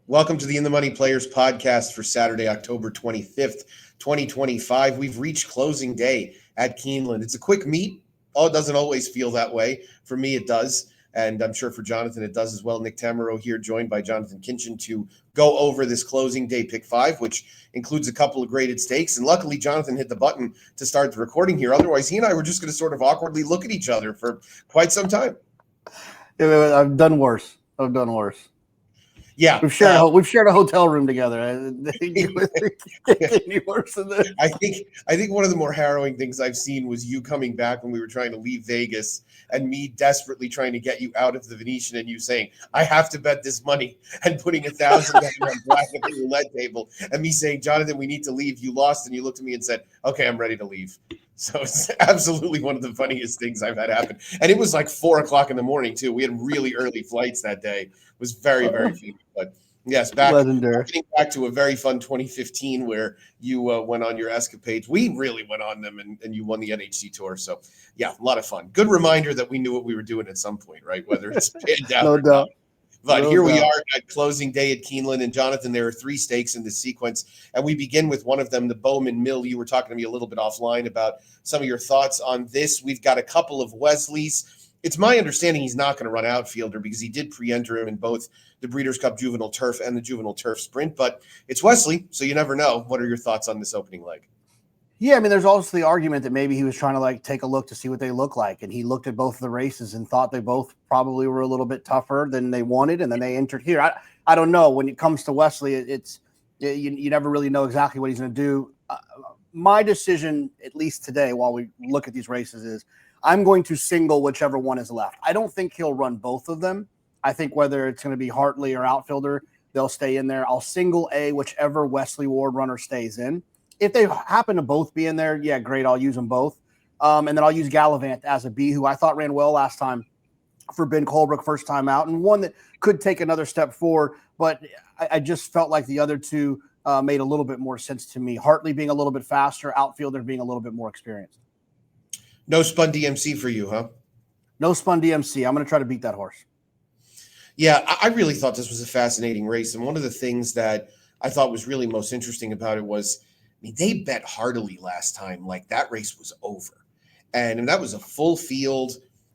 Welcome to the In the Money Players podcast for Saturday, October 25th, 2025. We've reached closing day at Keeneland. It's a quick meet. Oh, it doesn't always feel that way. For me, it does. And I'm sure for Jonathan, it does as well. Nick Tammaro here, joined by Jonathan Kinchin to go over this closing day pick five, which includes a couple of graded stakes. And luckily, Jonathan hit the button to start the recording here. Otherwise, he and I were just going to sort of awkwardly look at each other for quite some time. Yeah, I've done worse. Yeah, we've shared a hotel room together. Any worse than this? I think one of the more harrowing things I've seen was you coming back when we were trying to leave Vegas, and me desperately trying to get you out of the Venetian, and you saying, "I have to bet this money," and putting $1,000 on black at the roulette table, and me saying, "Jonathan, we need to leave." You lost, and you looked at me and said, "Okay, I'm ready to leave." So it's absolutely one of the funniest things I've had happen, and it was like 4:00 in the morning too. We had really early flights that day. It was very funny, but. Yes, getting back to a very fun 2015 where you went on your escapades. We really went on them, and you won the NHC Tour. So, yeah, a lot of fun. Good reminder that we knew what we were doing at some point, right? Whether it's panned out or not. But here we are at closing day at Keeneland. And, Jonathan, there are three stakes in this sequence. And we begin with one of them, the Bowman Mill. You were talking to me a little bit offline about some of your thoughts on this. We've got a couple of Wesleys. It's my understanding he's not going to run outfielder because he did pre-enter him in both the Breeders' Cup Juvenile Turf and the Juvenile Turf Sprint. But it's Wesley, so you never know. What are your thoughts on this opening leg? Yeah, I mean, there's also the argument that maybe he was trying to take a look to see what they look like. And he looked at both of the races and thought they both probably were a little bit tougher than they wanted. And then they entered here. I don't know. When it comes to Wesley, you never really know exactly what he's going to do. My decision, at least today, while we look at these races, is I'm going to single whichever one is left. I don't think he'll run both of them. I think whether it's going to be Hartley or outfielder, they'll stay in there. I'll single A whichever Wesley Ward runner stays in. If they happen to both be in there, yeah, great. I'll use them both. And then I'll use Gallivant as a B, who I thought ran well last time for Ben Colebrook, first time out, and one that could take another step forward. But I just felt like the other two made a little bit more sense to me. Hartley being a little bit faster, outfielder being a little bit more experienced. No spun DMC for you, huh? No spun DMC. I'm going to try to beat that horse. Yeah, I really thought this was a fascinating race. And one of the things that I thought was really most interesting about it was, they bet heartily last time like that race was over. And that was a full field.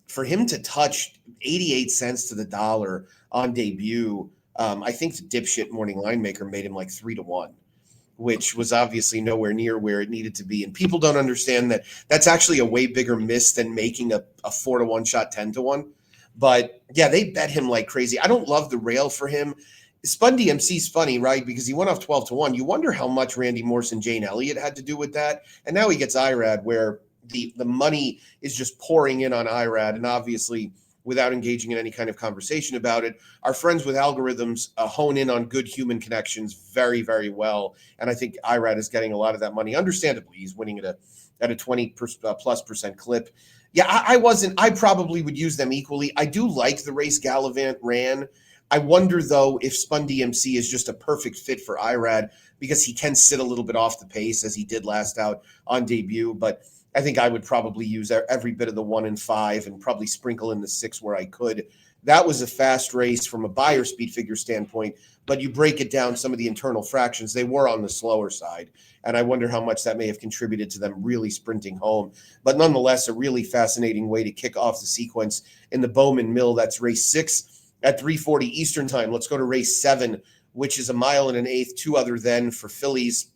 For him to touch 88 cents to the dollar on debut, I think the dipshit morning line maker made him like 3-1. Which was obviously nowhere near where it needed to be. And people don't understand that that's actually a way bigger miss than making a 4-1 shot 10-1. But yeah, they bet him like crazy. I don't love the rail for him. Spun DMC's funny, right? Because he went off 12-1. You wonder how much Randy Morse and Jane Elliott had to do with that. And now he gets IRAD, where the money is just pouring in on IRAD. And obviously, without engaging in any kind of conversation about it, our friends with algorithms hone in on good human connections very, very well. And I think IRAD is getting a lot of that money. Understandably, he's winning at a 20+% clip. Yeah, I probably would use them equally. I do like the race Gallivant ran. I wonder, though, if Spun DMC is just a perfect fit for IRAD because he can sit a little bit off the pace as he did last out on debut. But I think I would probably use every bit of the 1 and 5 and probably sprinkle in the 6 where I could. That was a fast race from a buyer speed figure standpoint, but you break it down, some of the internal fractions, they were on the slower side. And I wonder how much that may have contributed to them really sprinting home. But nonetheless, a really fascinating way to kick off the sequence in the Bowman Mill. That's race 6 at 3:40 Eastern time. Let's go to race 7, which is 1 1/8, 2 other than for fillies.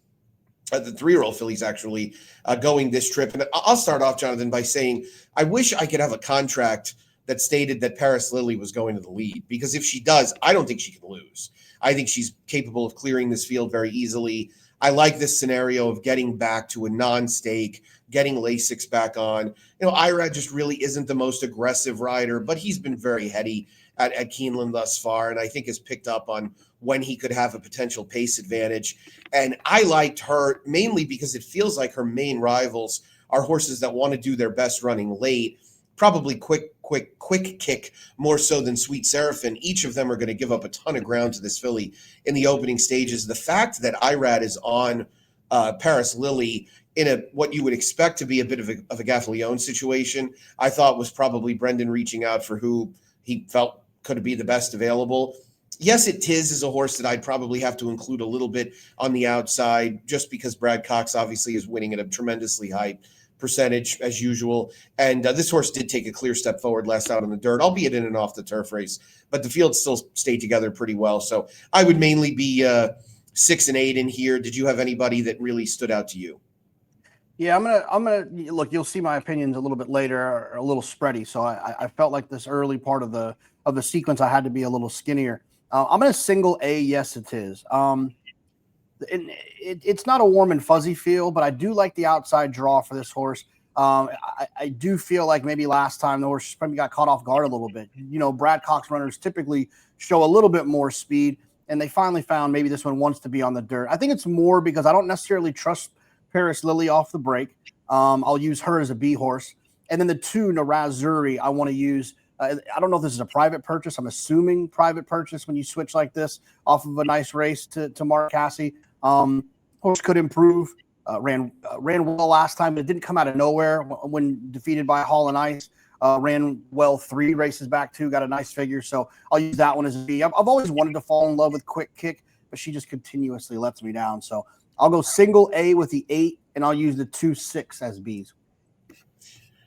The 3-year-old fillies actually going this trip. And I'll start off, Jonathan, by saying I wish I could have a contract that stated that Paris Lily was going to the lead, because if she does, I don't think she can lose. I think she's capable of clearing this field very easily. I like this scenario of getting back to a non-stake, getting Lasix back on. Irad just really isn't the most aggressive rider, but he's been very heady at Keeneland thus far, and I think has picked up on when he could have a potential pace advantage. And I liked her mainly because it feels like her main rivals are horses that want to do their best running late, probably quick kick more so than Sweet Seraphim. Each of them are going to give up a ton of ground to this filly in the opening stages. The fact that Irad is on Paris Lily in what you would expect to be a bit of a Gaffalione situation, I thought was probably Brendan reaching out for who he felt could be the best available. Yes, it is a horse that I'd probably have to include a little bit on the outside, just because Brad Cox obviously is winning at a tremendously high percentage as usual. And this horse did take a clear step forward last out on the dirt, albeit in an off the turf race, but the field still stayed together pretty well. So I would mainly be 6 and 8 in here. Did you have anybody that really stood out to you? Yeah, I'm gonna look. You'll see my opinions a little bit later, are a little spready. So I felt like this early part of the sequence, I had to be a little skinnier. I'm gonna single A. Yes, it is. It's not a warm and fuzzy feel, but I do like the outside draw for this horse. I do feel like maybe last time the horse probably got caught off guard a little bit. You know, Brad Cox runners typically show a little bit more speed, and they finally found maybe this one wants to be on the dirt. I think it's more because I don't necessarily trust Paris Lily off the break. I'll use her as a B horse. And then the 2, Narazuri, I want to use. I don't know if this is a private purchase. I'm assuming private purchase when you switch like this off of a nice race to Mark Casse. Horse could improve. Ran well last time, but it didn't come out of nowhere when defeated by Hall and Ice. Ran well 3 races back too. Got a nice figure, so I'll use that one as a B. I've always wanted to fall in love with Quick Kick, but she just continuously lets me down. So I'll go single A with the 8, and I'll use the 2-6 as Bs.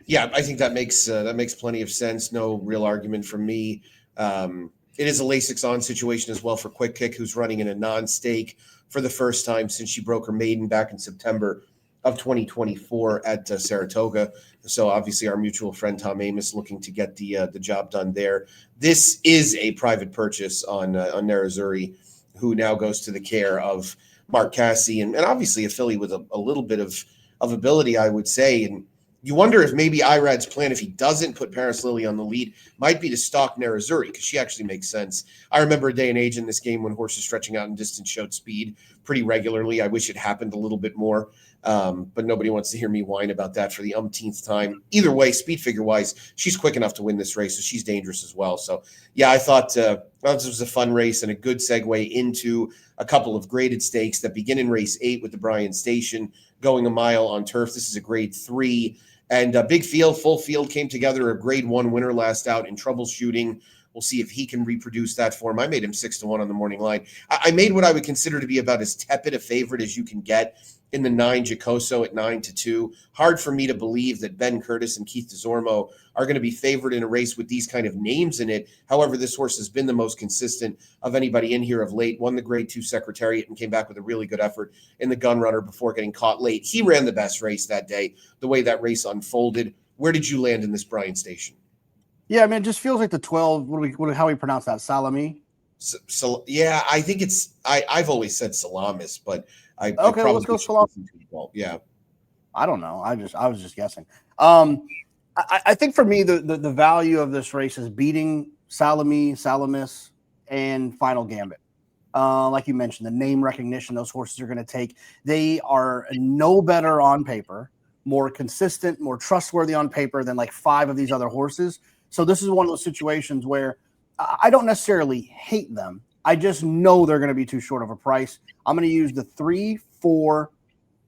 Yeah, I think that makes plenty of sense. No real argument from me. It is a Lasix on situation as well for Quick Kick, who's running in a non-stake for the first time since she broke her maiden back in September of 2024 at Saratoga. So obviously our mutual friend Tom Amos looking to get the job done there. This is a private purchase on Narazuri, who now goes to the care of Mark Casse, and obviously a filly with a little bit of ability, I would say. And you wonder if maybe Irad's plan, if he doesn't put Paris Lily on the lead, might be to stalk Narazuri, because she actually makes sense. I remember a day and age in this game when horses stretching out in distance showed speed pretty regularly. I wish it happened a little bit more, but nobody wants to hear me whine about that for the umpteenth time. Either way, speed figure-wise, she's quick enough to win this race, so she's dangerous as well. So, yeah, I thought this was a fun race and a good segue into a couple of graded stakes that begin in race 8 with the Bryan Station going a mile on turf. This is a grade 3. And a big field, full field came together. A grade 1 winner last out in troubleshooting. We'll see if he can reproduce that form. I made him 6-1 on the morning line. I made what I would consider to be about as tepid a favorite as you can get in the 9 Giacoso at 9-2. Hard for me to believe that Ben Curtis and Keith DeZormo are going to be favored in a race with these kind of names in it. However, this horse has been the most consistent of anybody in here of late. Won the grade 2 Secretariat and came back with a really good effort in the Gun Runner before getting caught late. He ran the best race that day, the way that race unfolded. Where did you land in this Bryan Station? Yeah, I mean, it just feels like the 12. How we pronounce that? Salami? So yeah, I think it's I've always said Salamis, but I okay, let's go Salami. Yeah, I don't know. I was just guessing. I think for me the value of this race is beating Salami, Salamis, and Final Gambit. Like you mentioned, the name recognition those horses are going to take. They are no better on paper, more consistent, more trustworthy on paper than like 5 of these other horses. So this is one of those situations where I don't necessarily hate them. I just know they're going to be too short of a price. I'm going to use the 3, 4,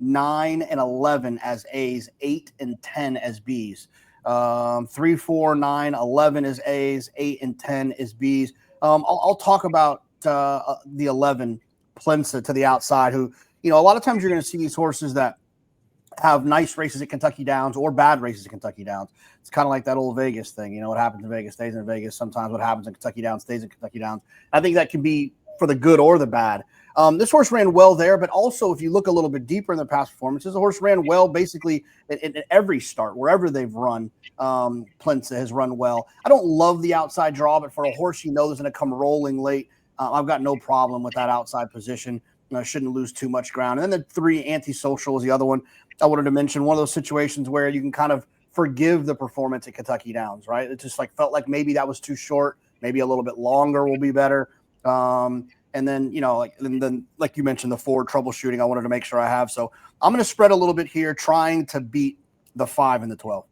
9, and 11 as A's, 8 and 10 as B's. 3, 4, 9, 11 is A's, 8 and 10 is B's. I'll talk about the 11, Plensa, to the outside, who, you know, a lot of times you're going to see these horses that have nice races at Kentucky Downs or bad races at Kentucky Downs. It's kind of like that old Vegas thing. You know, what happens in Vegas stays in Vegas. Sometimes what happens in Kentucky Downs stays in Kentucky Downs. I think that can be for the good or the bad. This horse ran well there, but also if you look a little bit deeper in the past performances, the horse ran well basically in every start, wherever they've run. Plensa has run well. I don't love the outside draw, but for a horse you know is going to come rolling late, I've got no problem with that outside position. Shouldn't lose too much ground. And then the 3, Antisocial is the other one I wanted to mention. One of those situations where you can kind of forgive the performance at Kentucky Downs, right? It just like felt like maybe that was too short. Maybe a little bit longer will be better. And then, you know, like you mentioned, the 4 troubleshooting, I wanted to make sure I have. So I'm going to spread a little bit here, trying to beat the 5 and the 12.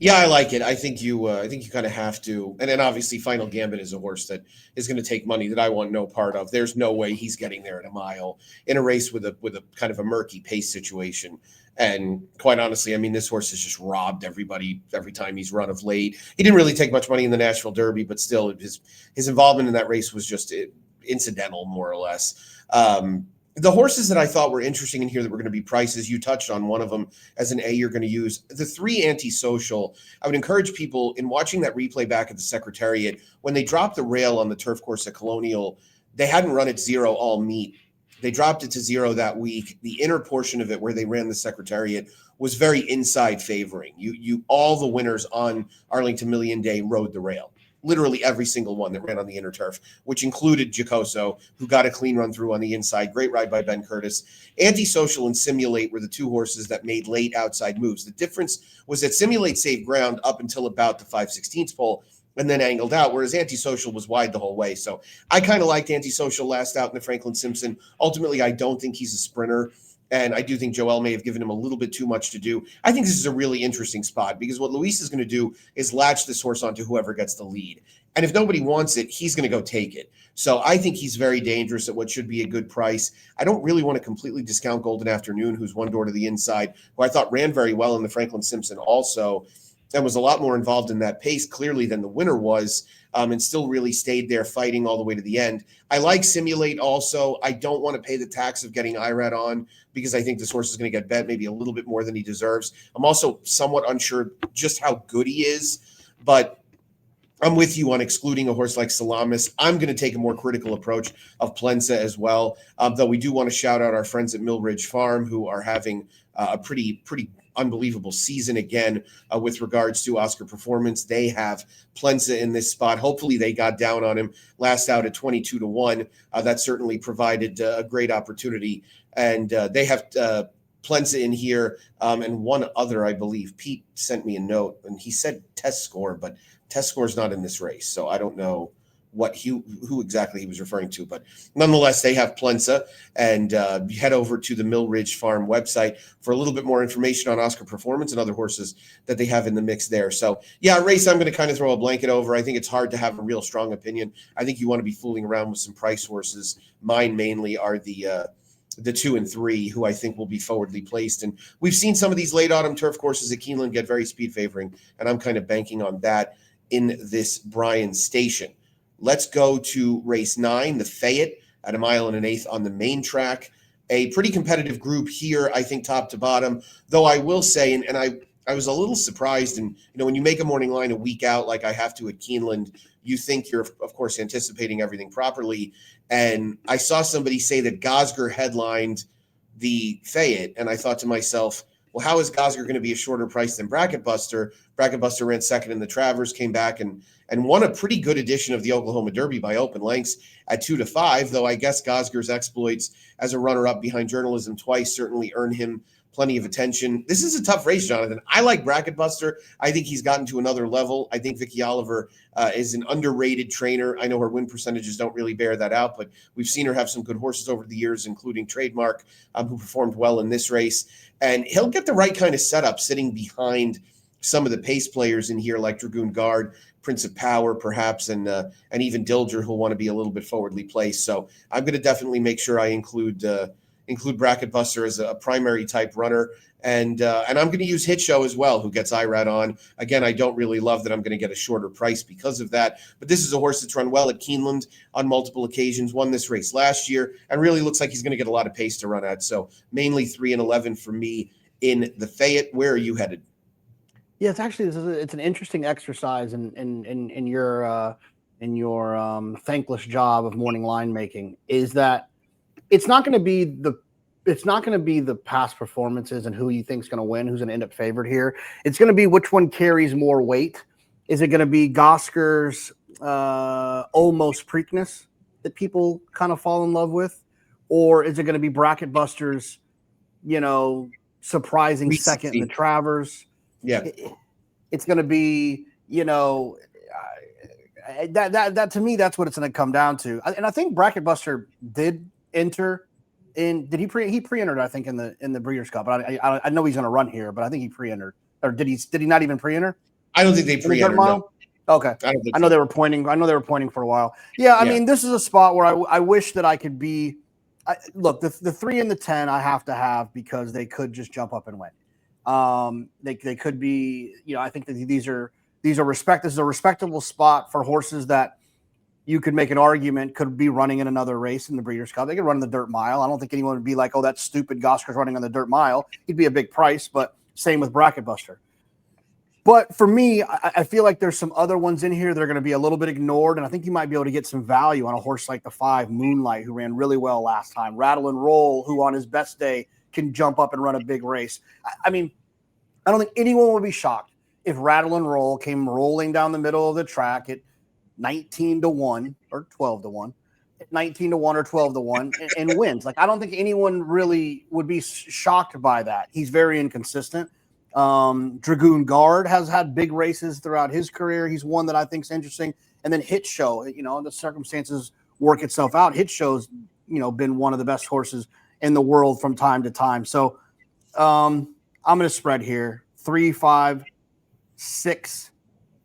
Yeah, I like it. I think you kind of have to. And then obviously, Final Gambit is a horse that is going to take money that I want no part of. There's no way he's getting there at a mile in a race with a kind of a murky pace situation. And quite honestly, I mean, this horse has just robbed everybody every time he's run of late. He didn't really take much money in the Nashville Derby, but still, his involvement in that race was just incidental, more or less. The horses that I thought were interesting in here that were going to be prices, you touched on one of them as an A you're going to use. The 3 Antisocial, I would encourage people in watching that replay back at the Secretariat, when they dropped the rail on the turf course at Colonial, they hadn't run it 0 all meet. They dropped it to 0 that week. The inner portion of it where they ran the Secretariat was very inside favoring. You all the winners on Arlington Million Day rode the rail. Literally every single one that ran on the inner turf, which included Giacoso, who got a clean run through on the inside. Great ride by Ben Curtis. Antisocial and Simulate were the 2 horses that made late outside moves. The difference was that Simulate saved ground up until about the 5/16 pole and then angled out, whereas Antisocial was wide the whole way. So I kind of liked Antisocial last out in the Franklin Simpson. Ultimately, I don't think he's a sprinter. And I do think Joel may have given him a little bit too much to do. I think this is a really interesting spot because what Luis is going to do is latch this horse onto whoever gets the lead. And if nobody wants it, he's going to go take it. So I think he's very dangerous at what should be a good price. I don't really want to completely discount Golden Afternoon, who's one door to the inside, who I thought ran very well in the Franklin Simpson also, and was a lot more involved in that pace clearly than the winner was, and still really stayed there fighting all the way to the end. I like Simulate also. I don't want to pay the tax of getting IRAD on because I think this horse is going to get bet maybe a little bit more than he deserves. I'm also somewhat unsure just how good he is, but I'm with you on excluding a horse like Salamis. I'm going to take a more critical approach of Plensa as well, though we do want to shout out our friends at Mill Ridge Farm who are having a pretty unbelievable season again with regards to Oscar Performance. They have Plensa in this spot. Hopefully they got down on him last out at 22-1. That certainly provided a great opportunity. And they have Plensa in here and one other, I believe. Pete sent me a note and he said test score, but test score is not in this race. So I don't know who exactly he was referring to, but nonetheless, they have Plensa, and head over to the Mill Ridge Farm website for a little bit more information on Oscar Performance and other horses that they have in the mix there. So yeah, a race I'm going to kind of throw a blanket over. I think it's hard to have a real strong opinion. I think you want to be fooling around with some price horses. Mine mainly are the 2 and 3, who I think will be forwardly placed. And we've seen some of these late autumn turf courses at Keeneland get very speed favoring, and I'm kind of banking on that in this Bryan Station. Let's go to race 9, the Fayet, at 1 1/8 on the main track. A pretty competitive group here, I think, top to bottom. Though I will say, and I was a little surprised, and when you make a morning line a week out like I have to at Keeneland, you think you're, of course, anticipating everything properly. And I saw somebody say that Gosger headlined the Fayet, and I thought to myself, well, how is Gosger going to be a shorter price than Bracket Buster? Bracket Buster ran second in the Travers, came back and won a pretty good edition of the Oklahoma Derby by open lengths at 2-5, though I guess Gosger's exploits as a runner-up behind Journalism twice certainly earned him plenty of attention. This is a tough race, Jonathan. I like Bracket Buster. I think he's gotten to another level. I think Vicky Oliver is an underrated trainer. I know her win percentages don't really bear that out, but we've seen her have some good horses over the years, including Trademark, who performed well in this race. And he'll get the right kind of setup sitting behind some of the pace players in here, like Dragoon Guard, Prince of Power, perhaps, and even Dilger, who'll want to be a little bit forwardly placed. So I'm going to definitely make sure I include Bracket Buster as a primary type runner. And I'm going to use Hit Show as well, who gets IRAD on. Again, I don't really love that I'm going to get a shorter price because of that. But this is a horse that's run well at Keeneland on multiple occasions, won this race last year, and really looks like he's going to get a lot of pace to run at. So mainly 3 and 11 for me in the Fayet. Where are you headed? Yeah, it's an interesting exercise in your thankless job of morning line making. Is that it's not going to be the past performances and who you think is going to win, who's going to end up favored here. It's going to be which one carries more weight. Is it going to be Gosker's almost Preakness that people kind of fall in love with, or is it going to be Bracket Buster's, surprising 360. second in the Travers? Yeah, it's going to be, that to me, that's what it's going to come down to. And I think Bracket Buster did enter in. Did he pre-entered? I think in the Breeders' Cup. But I know he's going to run here, but I think he pre-entered. Or did he not even pre-enter? I don't think they in the dirt pre-entered. mile? No, Okay. I don't think I know so. they were pointing. I know they were pointing for a while. Yeah, I mean, this is a spot where I wish that I could be. Look, the 3 and the 10 I have to have because they could just jump up and win. They could be. I think that these are This is a respectable spot for horses that you could make an argument could be running in another race in the Breeders' Cup. They could run in the dirt mile. I don't think anyone would be like, "Oh, that's stupid. Goskar's running on the dirt mile." He'd be a big price, but same with Bracket Buster. But for me, I feel like there's some other ones in here that are going to be a little bit ignored, and I think you might be able to get some value on a horse like the 5 Moonlight, who ran really well last time. Rattle and Roll, who on his best day can jump up and run a big race. I mean, I don't think anyone would be shocked if Rattle and Roll came rolling down the middle of the track at 19-1 or 12-1, 19-1 or 12-1 and wins. Like, I don't think anyone really would be shocked by that. He's very inconsistent. Dragoon Guard has had big races throughout his career. He's one that I think is interesting. And then Hit Show, the circumstances work itself out. Hit Show's, been one of the best horses in the world from time to time. So I'm going to spread here 3, 5, 6,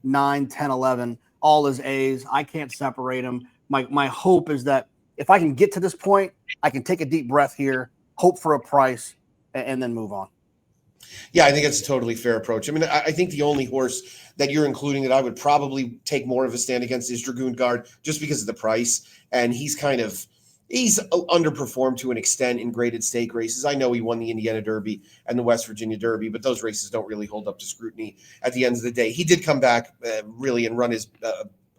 9, 10, 11, all as A's. I can't separate them. My hope is that if I can get to this point, I can take a deep breath here, hope for a price, and then move on. Yeah, I think it's a totally fair approach. I mean, I think the only horse that you're including that I would probably take more of a stand against is Dragoon Guard, just because of the price. And he's underperformed to an extent in graded stake races. I know he won the Indiana Derby and the West Virginia Derby, but those races don't really hold up to scrutiny at the end of the day. He did come back really and run his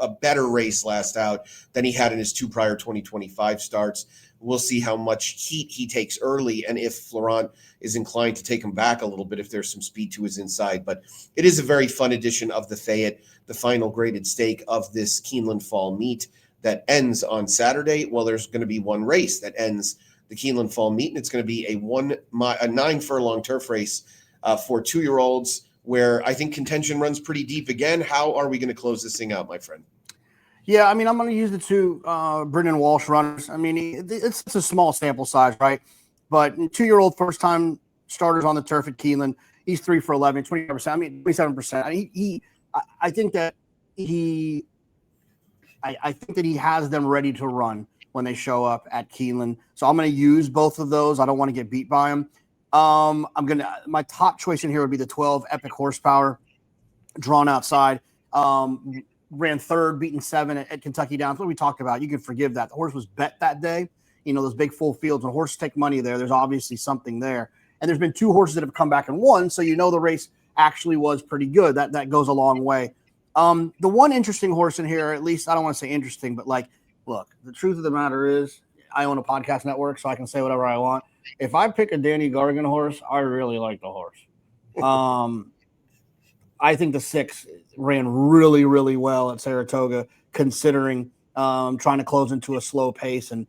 a better race last out than he had in his 2 prior 2025 starts. We'll see how much heat he takes early and if Florent is inclined to take him back a little bit if there's some speed to his inside. But it is a very fun edition of the Fayet, the final graded stake of this Keeneland Fall meet that ends on Saturday. Well, there's going to be one race that ends the Keeneland Fall meet, and it's going to be a 9 furlong turf race for 2-year-olds, where I think contention runs pretty deep again. How are we going to close this thing out, my friend? Yeah, I mean, I'm going to use the 2 Brendan Walsh runners. I mean, it's a small sample size, right? But 2-year-old first-time starters on the turf at Keeneland, he's 3 for 11, 25%. I mean, 27%. I think that he has them ready to run when they show up at Keeneland. So I'm going to use both of those. I don't want to get beat by them. My top choice in here would be the 12 Epic Horsepower, drawn outside. Ran 3rd, beaten 7 at Kentucky Downs. What we talked about, you can forgive that. The horse was bet that day. Those big full fields. When horses take money there's obviously something there. And there's been 2 horses that have come back and won, so the race actually was pretty good. That goes a long way. The one interesting horse in here, at least I don't want to say interesting, but look, the truth of the matter is I own a podcast network, so I can say whatever I want. If I pick a Danny Gargan horse, I really like the horse. I think the 6 ran really, really well at Saratoga, considering trying to close into a slow pace. And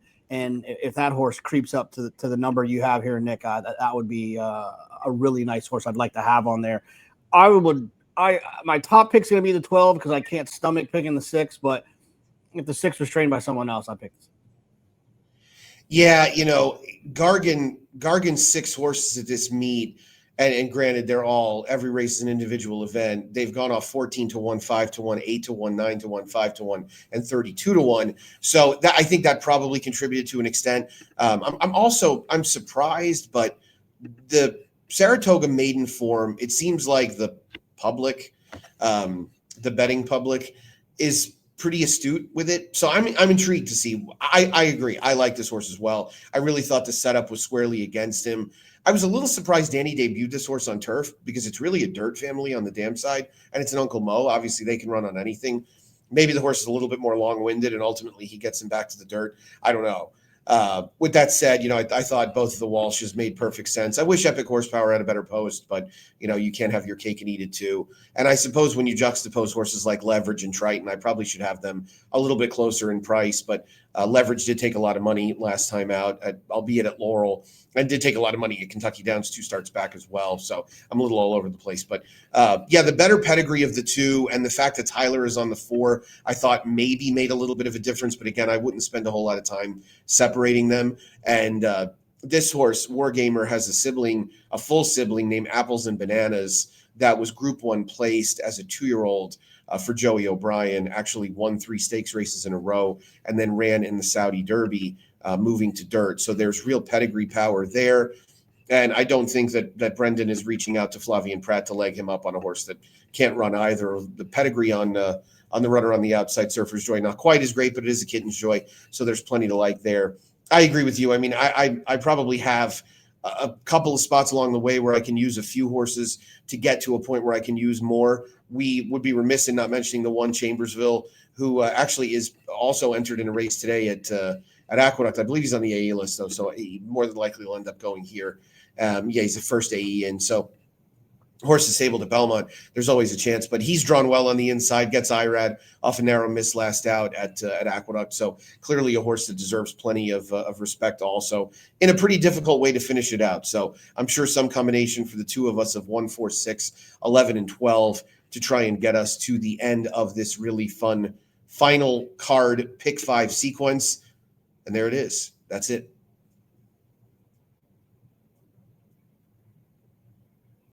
if that horse creeps up to the number you have here, Nick, that would be a really nice horse I'd like to have on there. My top pick's going to be the 12 because I can't stomach picking the 6. But if the 6 was trained by someone else, I pick it. Yeah, Gargan's 6 horses at this meet. And granted, every race is an individual event. They've gone off 14-1, 5-1, 8-1, 9-1, 5-1, and 32-1. So I think that probably contributed to an extent. I'm surprised, but the Saratoga maiden form, it seems like the public, the betting public, is pretty astute with it. So I'm intrigued to see. I agree. I like this horse as well. I really thought the setup was squarely against him. I was a little surprised Danny debuted this horse on turf because it's really a dirt family on the dam side, and it's an Uncle Mo. Obviously, they can run on anything. Maybe the horse is a little bit more long-winded, and ultimately he gets him back to the dirt. I don't know. With that said, I thought both of the Walshes made perfect sense. I wish Epic Horsepower had a better post, but, you can't have your cake and eat it too. And I suppose when you juxtapose horses like Leverage and Triton, I probably should have them a little bit closer in price, but Leverage did take a lot of money last time out, albeit at Laurel, and did take a lot of money at Kentucky Downs 2 starts back as well. So I'm a little all over the place. But the better pedigree of the 2 and the fact that Tyler is on the 4, I thought maybe made a little bit of a difference. But again, I wouldn't spend a whole lot of time separating them. And this horse, Wargamer, has a full sibling named Apples and Bananas, that was Group 1 placed as a 2-year-old for Joey O'Brien, actually won 3 stakes races in a row and then ran in the Saudi Derby, moving to dirt. So there's real pedigree power there. And I don't think that Brendan is reaching out to Flavien Prat to leg him up on a horse that can't run either. The pedigree on the runner on the outside, Surfer's Joy, not quite as great, but it is a Kitten's Joy. So there's plenty to like there. I agree with you. I mean, I probably have a couple of spots along the way where I can use a few horses to get to a point where I can use more. We would be remiss in not mentioning the one Chambersville, who actually is also entered in a race today at Aqueduct. I believe he's on the AE list, though, so he more than likely will end up going here. He's the first AE in, so horse is able to Belmont, there's always a chance, but he's drawn well on the inside, gets IRAD off a narrow miss last out at Aqueduct. So clearly a horse that deserves plenty of respect also in a pretty difficult way to finish it out. So I'm sure some combination for the two of us of 1, 4, 6, 11, and 12 to try and get us to the end of this really fun final card pick 5 sequence. And there it is. That's it.